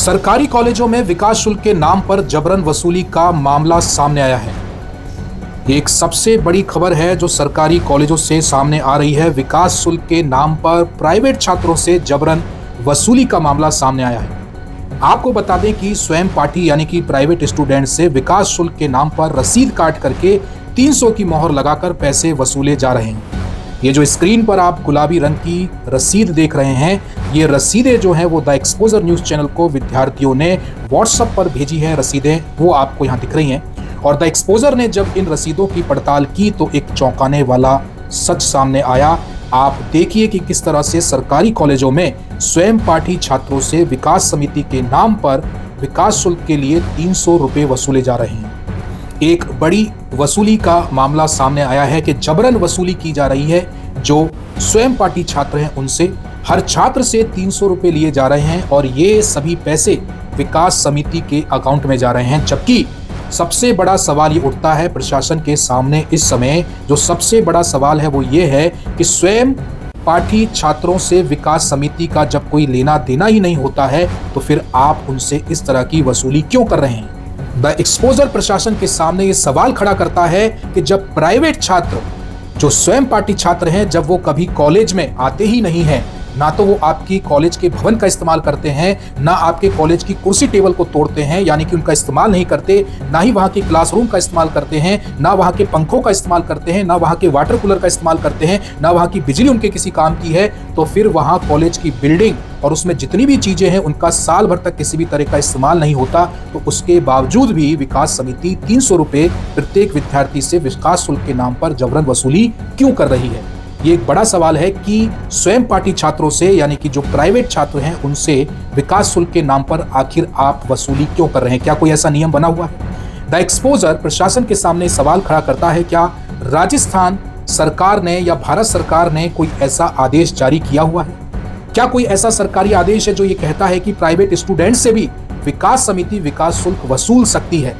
सरकारी कॉलेजों में विकास शुल्क के नाम पर जबरन वसूली का मामला सामने आया है। ये एक सबसे बड़ी खबर है जो सरकारी कॉलेजों से सामने आ रही है। विकास शुल्क के नाम पर प्राइवेट छात्रों से जबरन वसूली का मामला सामने आया है। आपको बता दें कि स्वयं पाठी यानी कि प्राइवेट स्टूडेंट से विकास शुल्क के नाम पर रसीद काट करके 300 की मोहर लगाकर पैसे वसूले जा रहे हैं। ये जो स्क्रीन पर आप गुलाबी रंग की रसीद देख रहे हैं, ये रसीदें जो हैं वो द एक्सपोजर न्यूज़ चैनल को विद्यार्थियों ने व्हाट्सएप पर भेजी है। रसीदें वो आपको यहाँ दिख रही हैं और द एक्सपोजर ने जब इन रसीदों की पड़ताल की तो एक चौंकाने वाला सच सामने आया। आप देखिए कि किस तरह से सरकारी कॉलेजों में स्वयं पाठी छात्रों से विकास समिति के नाम पर विकास शुल्क के लिए 300 रुपये वसूले जा रहे हैं। एक बड़ी वसूली का मामला सामने आया है कि जबरन वसूली की जा रही है। जो स्वयं पाठी छात्र हैं उनसे हर छात्र से 300 रुपये लिए जा रहे हैं और ये सभी पैसे विकास समिति के अकाउंट में जा रहे हैं। जबकि सबसे बड़ा सवाल ये उठता है प्रशासन के सामने इस समय, जो सबसे बड़ा सवाल है वो ये है कि स्वयं पाठी छात्रों से विकास समिति का जब कोई लेना देना ही नहीं होता है तो फिर आप उनसे इस तरह की वसूली क्यों कर रहे हैं। द एक्सपोजर प्रशासन के सामने ये सवाल खड़ा करता है कि जब प्राइवेट छात्र जो स्वयं पाठी छात्र हैं, जब वो कभी कॉलेज में आते ही नहीं हैं, ना तो वो आपकी कॉलेज के भवन का इस्तेमाल करते हैं, ना आपके कॉलेज की कुर्सी टेबल को तोड़ते हैं यानी कि उनका इस्तेमाल नहीं करते, ना ही वहाँ के क्लासरूम का इस्तेमाल करते हैं, ना वहाँ के पंखों का इस्तेमाल करते हैं, ना वहाँ के वाटर कूलर का इस्तेमाल करते हैं, ना वहाँ की बिजली उनके किसी काम की है, तो फिर वहाँ कॉलेज की बिल्डिंग और उसमें जितनी भी चीजें हैं उनका साल भर तक किसी भी तरह का इस्तेमाल नहीं होता। तो उसके बावजूद भी विकास समिति 300 रुपये प्रत्येक विद्यार्थी से विकास शुल्क के नाम पर जबरन वसूली क्यों कर रही है। ये एक बड़ा सवाल है कि स्वयं पाठी छात्रों से यानी कि जो प्राइवेट छात्र हैं उनसे विकास शुल्क के नाम पर आखिर आप वसूली क्यों कर रहे हैं। क्या कोई ऐसा नियम बना हुआ है। द एक्सपोजर प्रशासन के सामने सवाल खड़ा करता है, क्या राजस्थान सरकार ने या भारत सरकार ने कोई ऐसा आदेश जारी किया हुआ है। क्या कोई ऐसा सरकारी आदेश है जो ये कहता है कि प्राइवेट स्टूडेंट से भी विकास समिति विकास शुल्क वसूल सकती है।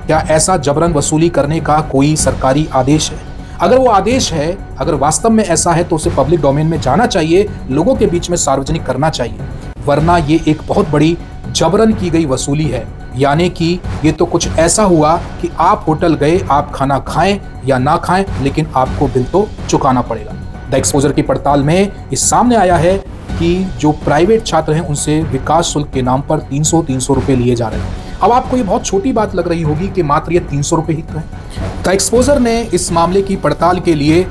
क्या ऐसा जबरन वसूली करने का कोई सरकारी आदेश है। अगर वो आदेश है, अगर वास्तव में ऐसा है तो उसे पब्लिक डोमेन में जाना चाहिए, लोगों के बीच में सार्वजनिक करना चाहिए, वरना ये एक बहुत बड़ी जबरन की गई वसूली है। यानी कि ये तो कुछ ऐसा हुआ कि आप होटल गए, आप खाना खाएं या ना खाएं, लेकिन आपको बिल तो चुकाना पड़ेगा। द एक्सपोजर की पड़ताल में ये सामने आया है कि जो प्राइवेट छात्र हैं उनसे विकास शुल्क के नाम पर 300 रुपये लिए जा रहे हैं। अब आपको ये बहुत छोटी बात लग रही होगी कि मात्र ये 300 रुपये ही तो है। द एक्सपोजर ने इस मामले की पड़ताल के लिए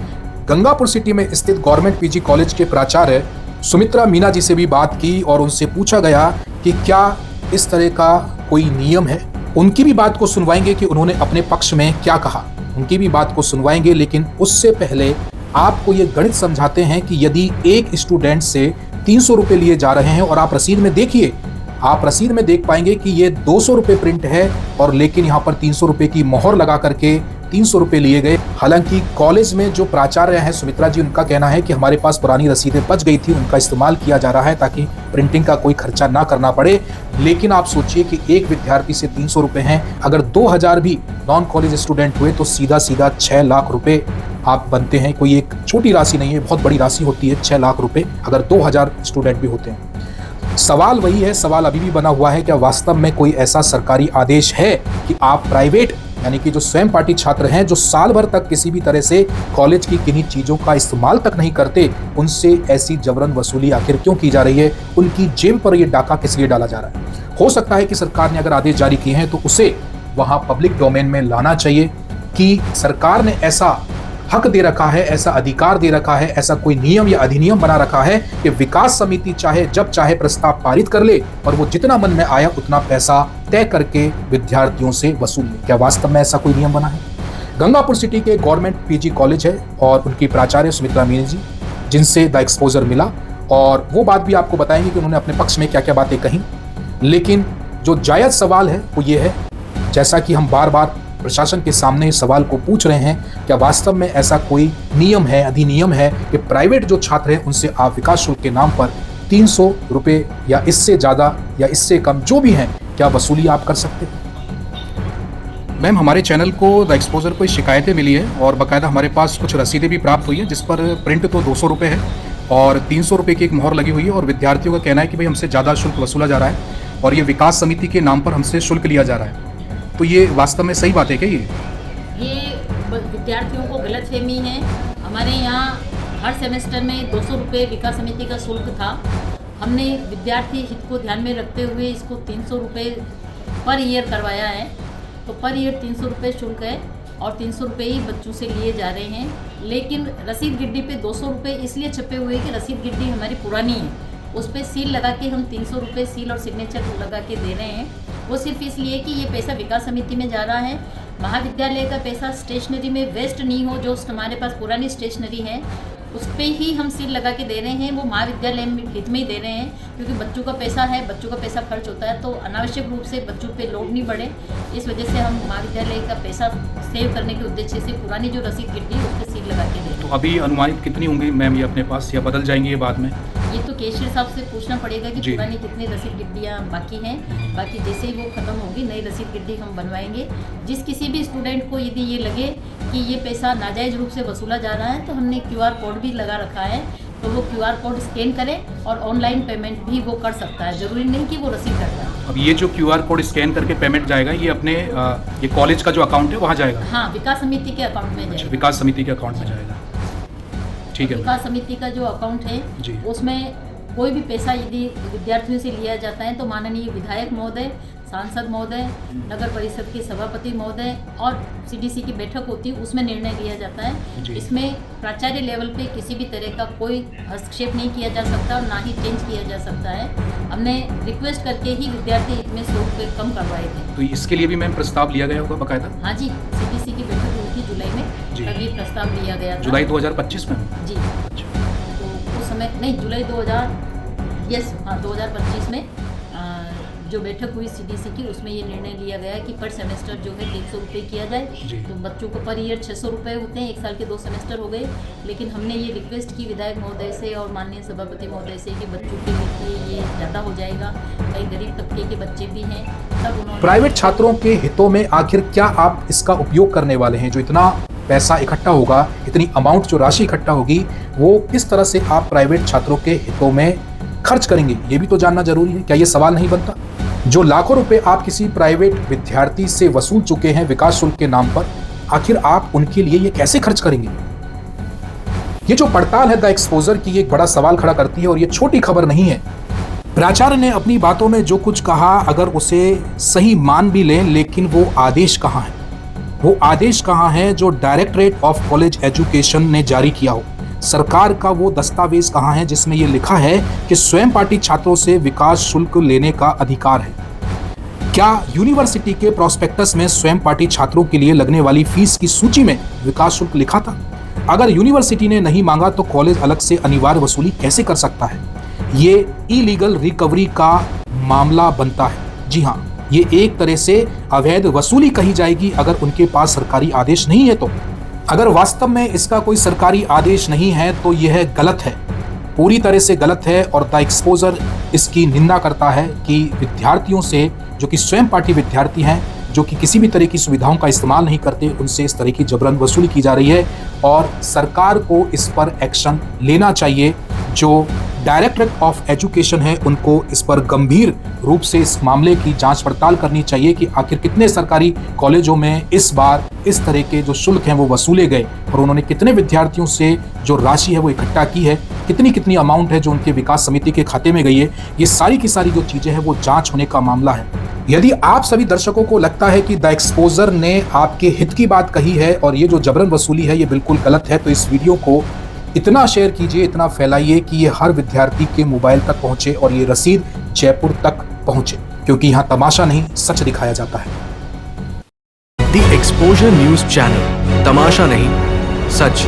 गंगापुर सिटी में स्थित गवर्नमेंट पीजी कॉलेज के प्राचार्य सुमित्रा मीना जी से भी बात की और उनसे पूछा गया कि क्या इस तरह का कोई नियम है। उनकी भी बात को सुनवाएंगे कि उन्होंने अपने पक्ष में क्या कहा, उनकी भी बात को सुनवाएंगे। लेकिन उससे पहले आपको ये गणित समझाते हैं कि यदि एक स्टूडेंट से 300 रुपये लिए जा रहे हैं और आप रसीद में देखिए, आप रसीद में देख पाएंगे कि ये 200 रुपये प्रिंट है और लेकिन यहाँ पर 300 रुपये की मोहर लगा करके 300 रुपये लिए गए। हालांकि कॉलेज में जो प्राचार्य हैं सुमित्रा जी, उनका कहना है कि हमारे पास पुरानी रसीदें बच गई थी, उनका इस्तेमाल किया जा रहा है ताकि प्रिंटिंग का कोई खर्चा ना करना पड़े। लेकिन आप सोचिए कि एक विद्यार्थी से 300 रुपये हैं, अगर 2000 भी नॉन कॉलेज स्टूडेंट हुए तो सीधा 6 लाख रुपये आप बनते हैं। कोई एक छोटी राशि नहीं है, बहुत बड़ी राशि होती है 6 लाख रुपये अगर 2000 स्टूडेंट भी होते हैं। सवाल वही है, सवाल अभी भी बना हुआ है, क्या वास्तव में कोई ऐसा सरकारी आदेश है कि आप प्राइवेट यानी कि जो स्वयं पाठी छात्र हैं जो साल भर तक किसी भी तरह से कॉलेज की किन्हीं चीज़ों का इस्तेमाल तक नहीं करते, उनसे ऐसी जबरन वसूली आखिर क्यों की जा रही है। उनकी जेब पर यह डाका किस लिए डाला जा रहा है। हो सकता है कि सरकार ने अगर आदेश जारी किए हैं तो उसे वहाँ पब्लिक डोमेन में लाना चाहिए कि सरकार ने ऐसा हक दे रखा है, ऐसा अधिकार दे रखा है, ऐसा कोई नियम या अधिनियम बना रखा है कि विकास समिति चाहे जब चाहे प्रस्ताव पारित कर ले और वो जितना मन में आया उतना पैसा तय करके विद्यार्थियों से वसूल ले। क्या वास्तव में ऐसा कोई नियम बना है। गंगापुर सिटी के गवर्नमेंट पीजी कॉलेज है और उनकी प्राचार्य सुमित्रा मीना जी, जिनसे द एक्सपोजर मिला, और वो बात भी आपको बताएंगे कि उन्होंने अपने पक्ष में क्या क्या बातें कही। लेकिन जो जायज़ सवाल है वो ये है, जैसा कि हम बार बार प्रशासन के सामने इस सवाल को पूछ रहे हैं, क्या वास्तव में ऐसा कोई नियम है, अधिनियम है कि प्राइवेट जो छात्र हैं उनसे आप विकास शुल्क के नाम पर 300 रुपये या इससे ज़्यादा या इससे कम जो भी हैं, क्या वसूली आप कर सकते हैं। मैम, हमारे चैनल को द एक्सपोजर को शिकायतें मिली है और बाकायदा हमारे पास कुछ रसीदें भी प्राप्त हुई हैं जिस पर प्रिंट तो 200 रुपये है और 300 रुपये की एक मोहर लगी हुई है और विद्यार्थियों का कहना है कि भाई हमसे ज़्यादा शुल्क वसूला जा रहा है। और ये विकास समिति के नाम पर हमसे शुल्क लिया जा रहा है। तो ये वास्तव में सही बात है क्या ये विद्यार्थियों को गलतफहमी है। हमारे यहाँ हर सेमेस्टर में 200 रुपये विकास समिति का शुल्क था। हमने विद्यार्थी हित को ध्यान में रखते हुए इसको 300 रुपये पर ईयर करवाया है। तो पर ईयर 300 रुपये शुल्क है और 300 रुपये ही बच्चों से लिए जा रहे हैं। लेकिन रसीद गिड्डी पे 200 रुपये इसलिए छपे हुए कि रसीद गिड्डी हमारी पुरानी है, उस पर सील लगा के हम 300 रुपये सील और सिग्नेचर लगा के दे रहे हैं। वो सिर्फ इसलिए कि ये पैसा विकास समिति में जा रहा है। महाविद्यालय का पैसा स्टेशनरी में वेस्ट नहीं हो। जो हमारे पास पुरानी स्टेशनरी है उस पर ही हम सील लगा के दे रहे हैं। वो महाविद्यालय हित में ही दे रहे हैं, क्योंकि बच्चों का पैसा है, बच्चों का पैसा खर्च होता है, तो अनावश्यक रूप से बच्चों पे लोड नहीं बढ़े, इस वजह से हम महाविद्यालय का पैसा सेव करने के उद्देश्य से पुरानी जो रसीद गिड्डी है उस पर सील लगा के दे रहे हैं। तो अभी अनुमानित कितनी होंगी मैम ये अपने पास, या बदल जाएंगी ये बाद में? ये तो कैशियर साहब से पूछना पड़ेगा कि पुरानी कितनी रसीद गिड्डियाँ बाकी हैं। बाकी जैसे ही वो ख़त्म होगी नई रसीद गिड्डी हम बनवाएंगे। जिस किसी भी स्टूडेंट को यदि ये लगे कि ये पैसा नाजायज़ रूप से वसूला जा रहा है तो हमने QR कोड भी लगा रखा है, तो वो QR कोड स्कैन करें और ऑनलाइन पेमेंट भी वो कर सकता है। ज़रूरी नहीं कि वो रसीद कटवाए। अब ये जो QR कोड स्कैन करके पेमेंट जाएगा ये अपने ये कॉलेज का जो अकाउंट है वहाँ जाएगा? हाँ, विकास समिति के अकाउंट में जाएगा। विकास समिति के अकाउंट में जाएगा, ठीक है। विकास समिति का जो अकाउंट है उसमें कोई भी पैसा यदि विद्यार्थियों से लिया जाता है तो माननीय विधायक महोदय, सांसद महोदय, नगर परिषद के सभापति महोदय और CDC की बैठक होती है, उसमें निर्णय लिया जाता है। इसमें प्राचार्य लेवल पे किसी भी तरह का कोई हस्तक्षेप नहीं किया जा सकता और ना ही चेंज किया जा सकता है। हमने रिक्वेस्ट करके ही विद्यार्थी हित में 100 रुपये कम करवाए थे। तो इसके लिए भी मैम प्रस्ताव लिया गया होगा बाकायदा? हाँ जी, CDC की बैठक हुई थी जुलाई में, तभी प्रस्ताव लिया गया था। जुलाई 2025 में? जी। तो उस समय नहीं, जुलाई 2025 में जो बैठक हुई CDC की उसमें ये निर्णय लिया गया कि पर सेमेस्टर जो है 300 रुपये किया जाए। तो बच्चों को पर ईयर 600 रुपये होते हैं, 1 साल के 2 सेमेस्टर हो गए। लेकिन हमने ये रिक्वेस्ट की विधायक महोदय से और माननीय सभापति महोदय से कि बच्चों के लिए ये ज़्यादा हो जाएगा, कई गरीब तबके के बच्चे भी हैं, तब उन्होंने प्राइवेट छात्रों के हितों में आखिर क्या आप इसका उपयोग करने वाले हैं? जो इतना पैसा इकट्ठा होगा, इतनी अमाउंट जो राशि इकट्ठा होगी, वो किस तरह से आप प्राइवेट छात्रों के हितों में खर्च करेंगे, ये भी तो जानना जरूरी है। क्या ये सवाल नहीं बनता? जो लाखों रुपए आप किसी प्राइवेट विद्यार्थी से वसूल चुके हैं विकास शुल्क के नाम पर, आखिर आप उनके लिए ये कैसे खर्च करेंगे? ये जो पड़ताल है द एक्सपोजर की, एक बड़ा सवाल खड़ा करती है और ये छोटी खबर नहीं है। प्राचार्य ने अपनी बातों में जो कुछ कहा अगर उसे सही मान भी लें, लेकिन वो आदेश कहाँ है? वो आदेश कहाँ है जो डायरेक्टरेट ऑफ कॉलेज एजुकेशन ने जारी किया हो? सरकार का वो दस्तावेज कहाँ है जिसमें ये लिखा है कि स्वयं पाठी छात्रों से विकास शुल्क लेने का अधिकार है? क्या यूनिवर्सिटी के प्रोस्पेक्टस में स्वयं पाठी छात्रों के लिए लगने वाली फीस की सूची में विकास शुल्क लिखा था? अगर यूनिवर्सिटी ने नहीं मांगा तो कॉलेज अलग से अनिवार्य वसूली कैसे कर सकता है? ये इलीगल रिकवरी का मामला बनता है। जी हाँ, ये एक तरह से अवैध वसूली कही जाएगी अगर उनके पास सरकारी आदेश नहीं है तो। अगर वास्तव में इसका कोई सरकारी आदेश नहीं है तो यह गलत है, पूरी तरह से गलत है। और द एक्सपोजर इसकी निंदा करता है कि विद्यार्थियों से, जो कि स्वयं पाठी विद्यार्थी हैं, जो कि किसी भी तरह की सुविधाओं का इस्तेमाल नहीं करते, उनसे इस तरह की जबरन वसूली की जा रही है और सरकार को इस पर एक्शन लेना चाहिए। जो डायरेक्टरेट ऑफ एजुकेशन है उनको इस पर गंभीर रूप से इस मामले की जांच पड़ताल करनी चाहिए कि आखिर कितने सरकारी कॉलेजों में इस बार इस तरह के जो शुल्क हैं वो वसूले गए और उन्होंने कितने विद्यार्थियों से जो राशि है वो इकट्ठा की है, कितनी अमाउंट है जो उनके विकास समिति के खाते में गई है। ये सारी की सारी जो चीजें हैं वो जांच होने का मामला है। यदि आप सभी दर्शकों को लगता है कि द एक्सपोजर ने आपके हित की बात कही है और ये जो जबरन वसूली है ये बिल्कुल गलत है, तो इस वीडियो को इतना शेयर कीजिए, इतना फैलाइए कि ये हर विद्यार्थी के मोबाइल तक पहुंचे और ये रसीद जयपुर तक पहुंचे, क्योंकि यहाँ तमाशा नहीं सच दिखाया जाता है। द एक्सपोजर न्यूज चैनल, तमाशा नहीं सच।